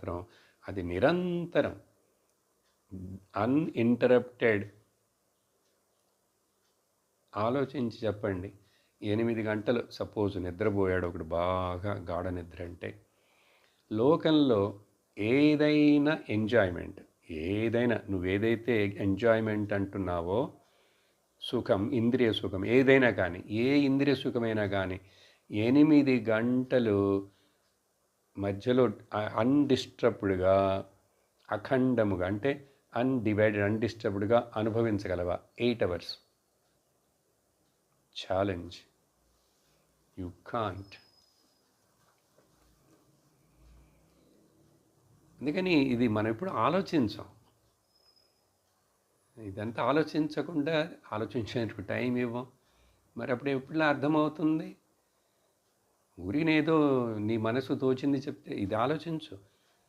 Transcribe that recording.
మాత్రం అది నిరంతరం అన్ఇంటరప్టెడ్. ఆలోచించి చెప్పండి. 8 గంటలు సపోజ్ నిద్రపోయాడు ఒకడు, బాగా గాఢ నిద్ర అంటే, లోకంలో ఏదైనా ఎంజాయ్మెంట్, ఏదైనా నువ్వేదైతే ఎంజాయ్మెంట్ అంటున్నావో, సుఖం, ఇంద్రియ సుఖం ఏదైనా కానీ, ఏ ఇంద్రియ సుఖమైనా కానీ 8 గంటలు మధ్యలో అన్డిస్టర్బ్డ్గా, అఖండముగా అంటే అన్డివైడెడ్, అన్డిస్టర్బ్డ్గా అనుభవించగలవా? 8 అవర్స్. ఛాలెంజ్. You can't. అందుకని ఇది మనం ఎప్పుడు ఆలోచించాం. ఇదంతా ఆలోచించకుండా ఆలోచించేందుకు టైం ఇవ్వం. మరి అప్పుడు ఎప్పుడులా అర్థమవుతుంది? ఊరినేదో నీ మనసు తోచింది చెప్తే ఇది ఆలోచించు.